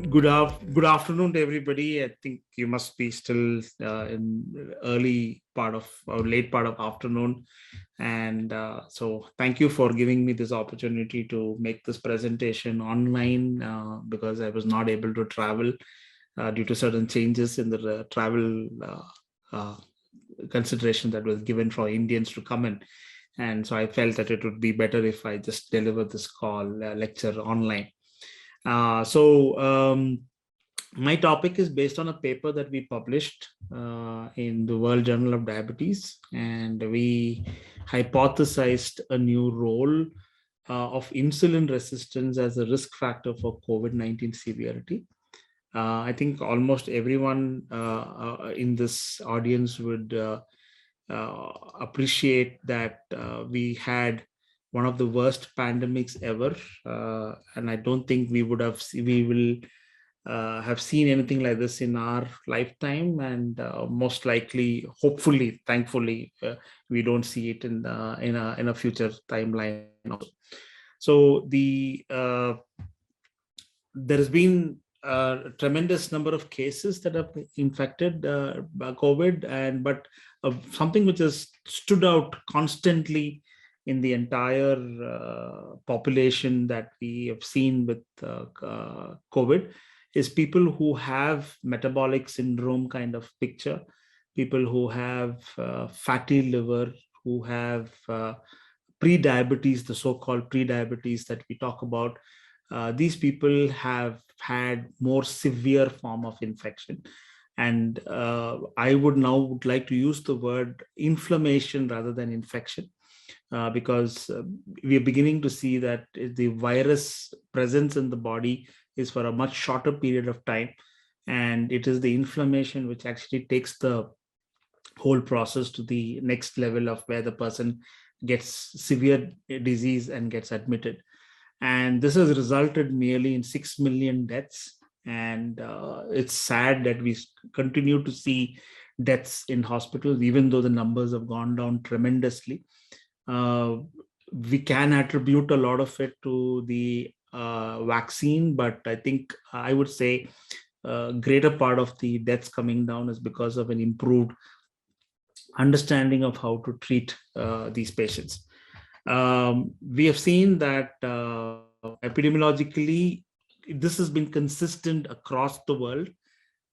Good afternoon to everybody. I think you must be still in early part of or late part of afternoon, and so thank you for giving me this opportunity to make this presentation online because I was not able to travel due to certain changes in the travel uh, consideration that was given for Indians to come in, and so I felt that it would be better if I just deliver this call lecture online. My topic is based on a paper that we published in the World Journal of Diabetes, and we hypothesized a new role of insulin resistance as a risk factor for COVID-19 severity. I think almost everyone in this audience would appreciate that we had one of the worst pandemics ever, and I don't think we will have seen anything like this in our lifetime, and most likely, hopefully, thankfully, we don't see it in a future timeline also. So there has been a tremendous number of cases that have infected by COVID, but something which has stood out constantly in the entire population that we have seen with COVID is people who have metabolic syndrome kind of picture, people who have fatty liver, who have pre-diabetes, the so-called pre-diabetes that we talk about. These people have had more severe form of infection. And I would like to use the word inflammation rather than infection, because we are beginning to see that the virus presence in the body is for a much shorter period of time. And it is the inflammation which actually takes the whole process to the next level of where the person gets severe disease and gets admitted. And this has resulted nearly in 6 million deaths. And it's sad that we continue to see deaths in hospitals, even though the numbers have gone down tremendously. We can attribute a lot of it to the vaccine, but I think I would say a greater part of the deaths coming down is because of an improved understanding of how to treat these patients. We have seen that epidemiologically, this has been consistent across the world,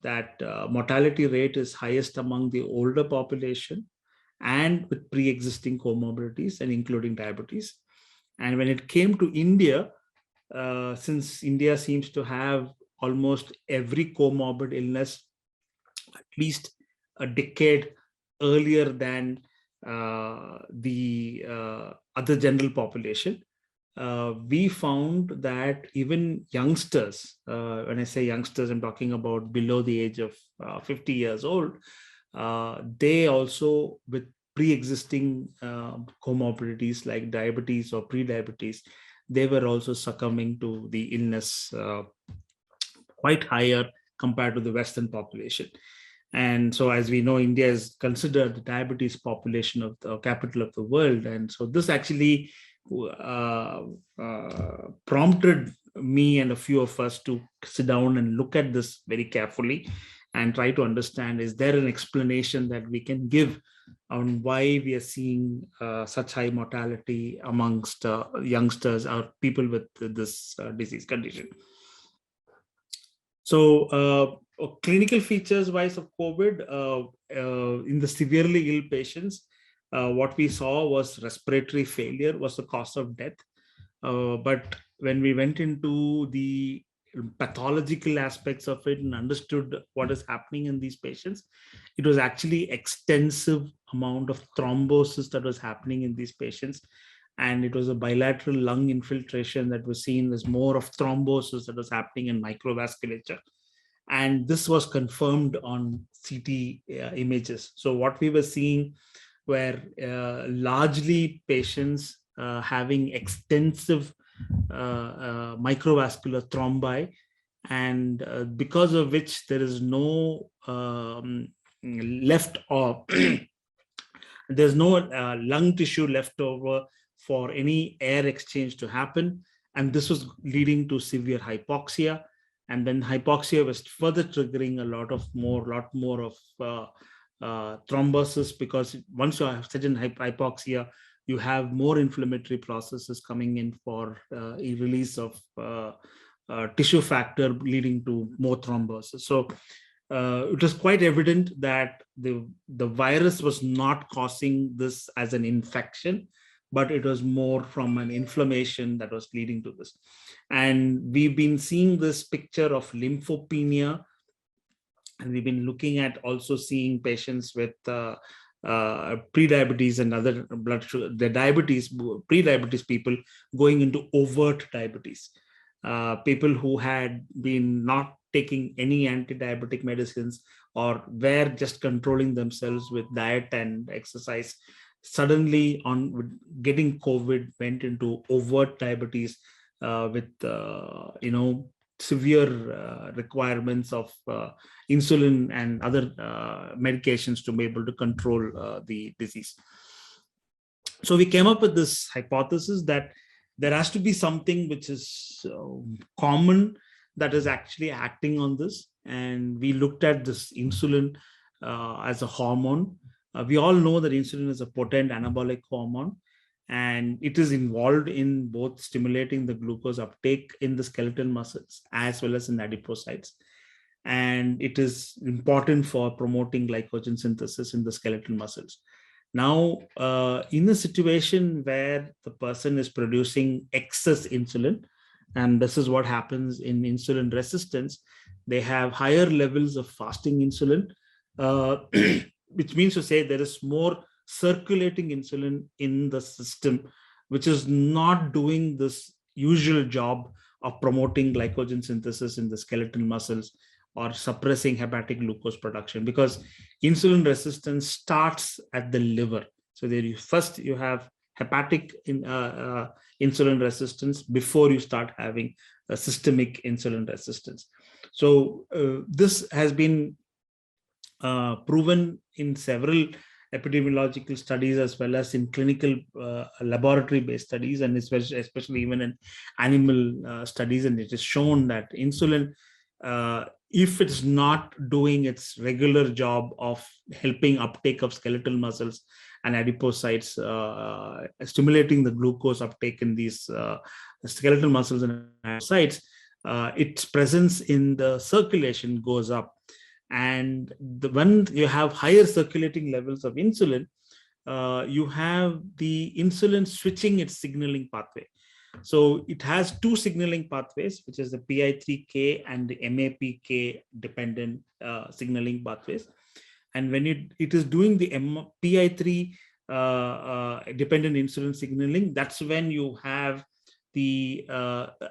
that mortality rate is highest among the older population and with pre-existing comorbidities and including diabetes. And when it came to India, since India seems to have almost every comorbid illness at least a decade earlier than the other general population, we found that even youngsters, when I say youngsters, I'm talking about below the age of 50 years old, they also, with pre-existing comorbidities like diabetes or pre-diabetes, they were also succumbing to the illness quite higher compared to the Western population. And so, as we know, India is considered the diabetes population of the capital of the world. And so this actually prompted me and a few of us to sit down and look at this very carefully and try to understand, is there an explanation that we can give on why we are seeing such high mortality amongst youngsters or people with this disease condition. So clinical features wise of COVID, in the severely ill patients, what we saw was respiratory failure was the cause of death. But when we went into the pathological aspects of it and understood what is happening in these patients, it was actually extensive amount of thrombosis that was happening in these patients. And it was a bilateral lung infiltration that was seen as more of thrombosis that was happening in microvasculature. And this was confirmed on CT images. So what we were seeing were largely patients having extensive microvascular thrombi, and because of which there is no left or there's no lung tissue left over for any air exchange to happen. And this was leading to severe hypoxia. And then hypoxia was further triggering a lot more of thrombosis, because once you have certain hypoxia, you have more inflammatory processes coming in for a release of tissue factor, leading to more thrombosis. So it was quite evident that the virus was not causing this as an infection, but it was more from an inflammation that was leading to this. And we've been seeing this picture of lymphopenia, and we've been looking at also seeing patients with pre-diabetes and other blood sugar, the diabetes, pre-diabetes people going into overt diabetes. People who had been not taking any anti-diabetic medicines or were just controlling themselves with diet and exercise, suddenly on getting COVID went into overt diabetes with severe requirements of insulin and other medications to be able to control the disease. So we came up with this hypothesis that there has to be something which is common that is actually acting on this. And we looked at this insulin as a hormone. We all know that insulin is a potent anabolic hormone, and it is involved in both stimulating the glucose uptake in the skeletal muscles as well as in adipocytes. And it is important for promoting glycogen synthesis in the skeletal muscles. Now, in a situation where the person is producing excess insulin, and this is what happens in insulin resistance, they have higher levels of fasting insulin, which means to say there is more circulating insulin in the system, which is not doing this usual job of promoting glycogen synthesis in the skeletal muscles or suppressing hepatic glucose production, because insulin resistance starts at the liver. So there you have hepatic insulin resistance before you start having a systemic insulin resistance. So this has been proven in several epidemiological studies as well as in clinical laboratory-based studies, and especially even in animal studies. And it is shown that insulin, if it's not doing its regular job of helping uptake of skeletal muscles and adipocytes, stimulating the glucose uptake in these skeletal muscles and adipocytes, its presence in the circulation goes up. And when you have higher circulating levels of insulin, you have the insulin switching its signaling pathway. So it has two signaling pathways, which is the PI3K and the MAPK dependent signaling pathways. And when it is doing the PI3 dependent insulin signaling, that's when you have the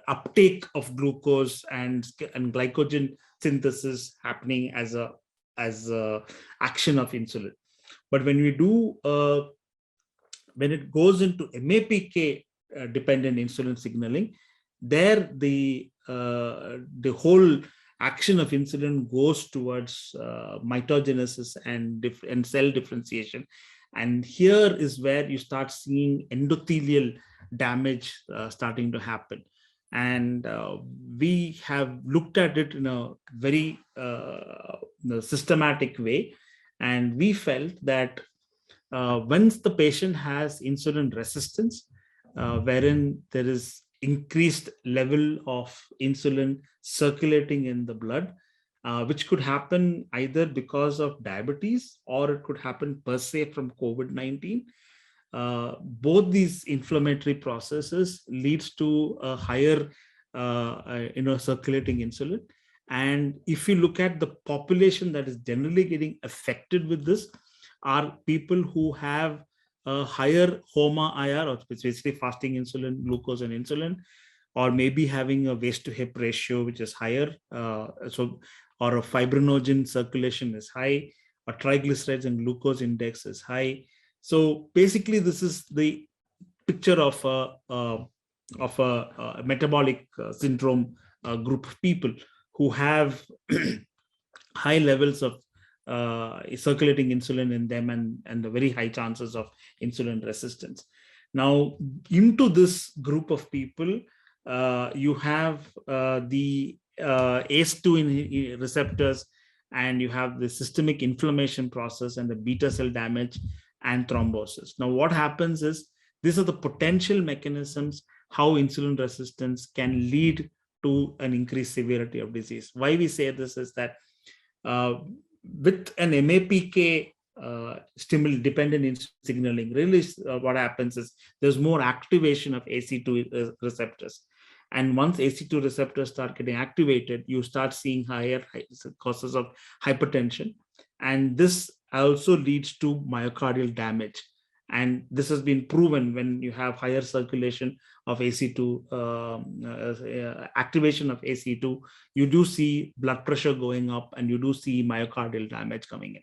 uptake of glucose and glycogen synthesis happening as a action of insulin. But when we do when it goes into MAPK dependent insulin signaling, there the whole action of insulin goes towards mitogenesis and cell differentiation. And here is where you start seeing endothelial damage starting to happen. And we have looked at it in a very systematic way. And we felt that once the patient has insulin resistance, wherein there is increased level of insulin circulating in the blood, which could happen either because of diabetes or it could happen per se from COVID-19. Both these inflammatory processes leads to a higher circulating insulin. And if you look at the population that is generally getting affected with this are people who have a higher HOMA-IR, or basically fasting insulin, glucose and insulin, or maybe having a waist to hip ratio which is higher, or a fibrinogen circulation is high, or triglycerides and glucose index is high. So basically, this is the picture of a metabolic syndrome group of people who have high levels of circulating insulin in them and the very high chances of insulin resistance. Now, into this group of people, you have the ACE2 receptors, and you have the systemic inflammation process and the beta cell damage and thrombosis. Now, what happens is these are the potential mechanisms how insulin resistance can lead to an increased severity of disease. Why we say this is that with an MAPK dependent insulin signaling, really what happens is there's more activation of ACE2 receptors. And once ACE2 receptors start getting activated, you start seeing higher causes of hypertension. And this also leads to myocardial damage. And this has been proven when you have higher circulation of ACE2, activation of ACE2, you do see blood pressure going up and you do see myocardial damage coming in.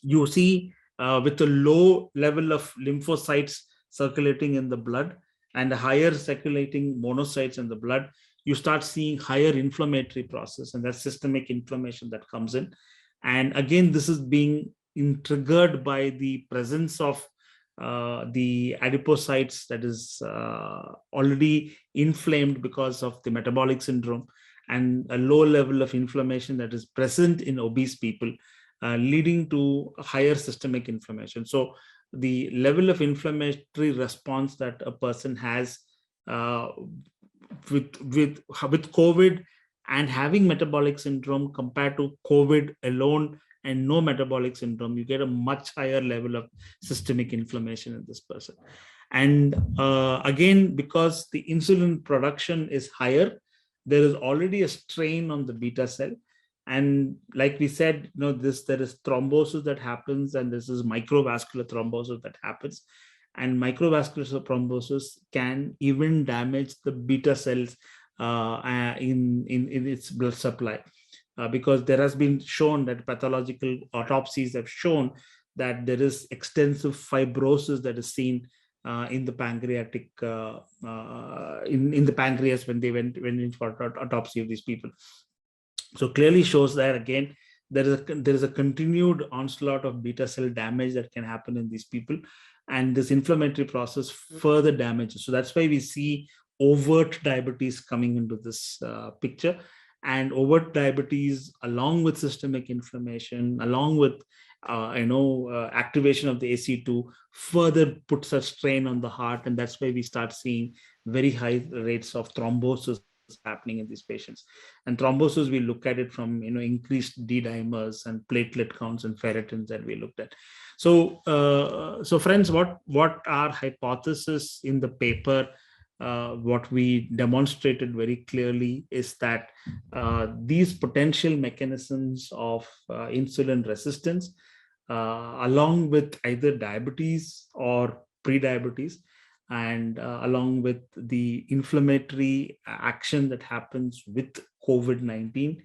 You see with a low level of lymphocytes circulating in the blood and a higher circulating monocytes in the blood, you start seeing higher inflammatory process, and that's systemic inflammation that comes in. And again, this is being triggered by the presence of the adipocytes that is already inflamed because of the metabolic syndrome, and a low level of inflammation that is present in obese people, leading to higher systemic inflammation. So the level of inflammatory response that a person has with COVID and having metabolic syndrome compared to COVID alone and no metabolic syndrome, you get a much higher level of systemic inflammation in this person. And again, because the insulin production is higher, there is already a strain on the beta cell. And like we said, there is thrombosis that happens, and this is microvascular thrombosis that happens. And microvascular thrombosis can even damage the beta cells in its blood supply. Because there has been shown that pathological autopsies have shown that there is extensive fibrosis that is seen in the pancreatic in the pancreas when they went in for autopsy of these people. So clearly shows that again there is a continued onslaught of beta cell damage that can happen in these people, and this inflammatory process further damages. So that's why we see overt diabetes coming into this picture. And overt diabetes, along with systemic inflammation, along with activation of the ACE2, further puts a strain on the heart, and that's why we start seeing very high rates of thrombosis happening in these patients. And thrombosis, we look at it from increased D dimers and platelet counts and ferritins that we looked at. So, so friends, what our hypothesis in the paper, what we demonstrated very clearly is that these potential mechanisms of insulin resistance, along with either diabetes or pre-diabetes, and along with the inflammatory action that happens with COVID-19,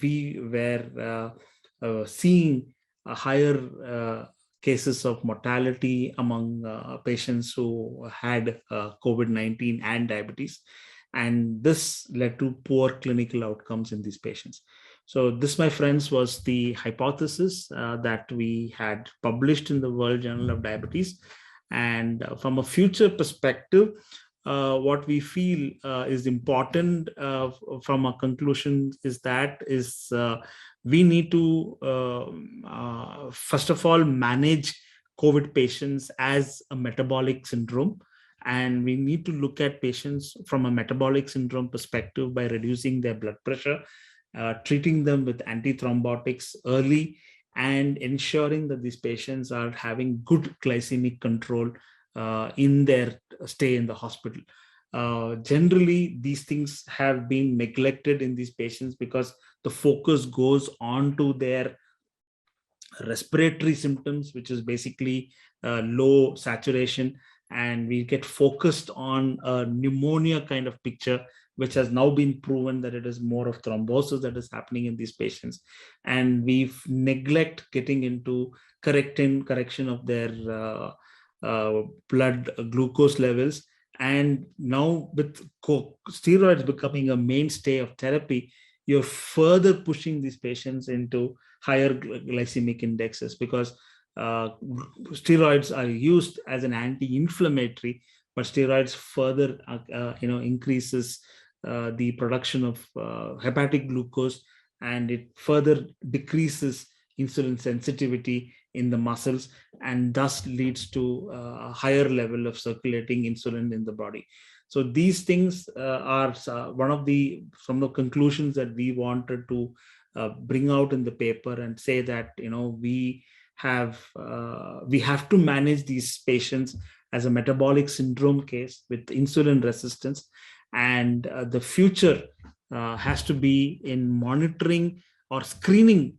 we were seeing a higher cases of mortality among patients who had COVID-19 and diabetes. And this led to poor clinical outcomes in these patients. So this, my friends, was the hypothesis that we had published in the World Journal of Diabetes. And from a future perspective, what we feel is important from a conclusion is that we need to, first of all, manage COVID patients as a metabolic syndrome. And we need to look at patients from a metabolic syndrome perspective by reducing their blood pressure, treating them with antithrombotics early, and ensuring that these patients are having good glycemic control in their stay in the hospital. Generally, these things have been neglected in these patients because the focus goes on to their respiratory symptoms, which is basically low saturation, and we get focused on a pneumonia kind of picture, which has now been proven that it is more of thrombosis that is happening in these patients. And we neglect getting into correction of their blood glucose levels. And now with steroids becoming a mainstay of therapy, you're further pushing these patients into higher glycemic indexes, because steroids are used as an anti-inflammatory, but steroids further increases the production of hepatic glucose, and it further decreases insulin sensitivity in the muscles, and thus leads to a higher level of circulating insulin in the body. So these things are some of the conclusions that we wanted to bring out in the paper, and say that we have to manage these patients as a metabolic syndrome case with insulin resistance, and the future has to be in monitoring or screening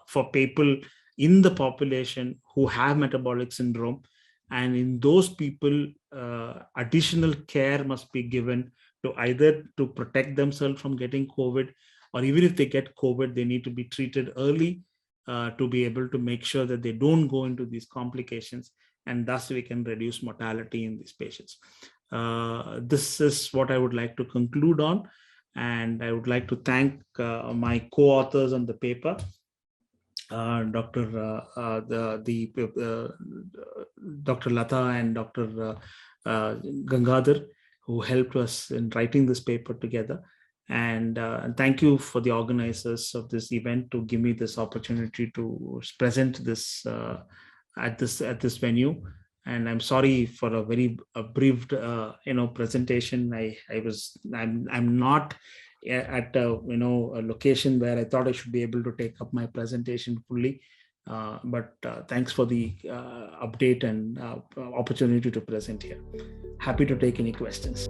for people in the population who have metabolic syndrome. And in those people, additional care must be given to either to protect themselves from getting COVID, or even if they get COVID, they need to be treated early to be able to make sure that they don't go into these complications, and thus we can reduce mortality in these patients. This is what I would like to conclude on, and I would like to thank my co-authors on the paper, Dr. Dr. Lata and Dr. Gangadhar, who helped us in writing this paper together. And thank you for the organizers of this event to give me this opportunity to present this at this venue. And I'm sorry for a very abbreviated presentation. I'm not at a location where I thought I should be able to take up my presentation fully. But thanks for the update and opportunity to present here. Happy to take any questions.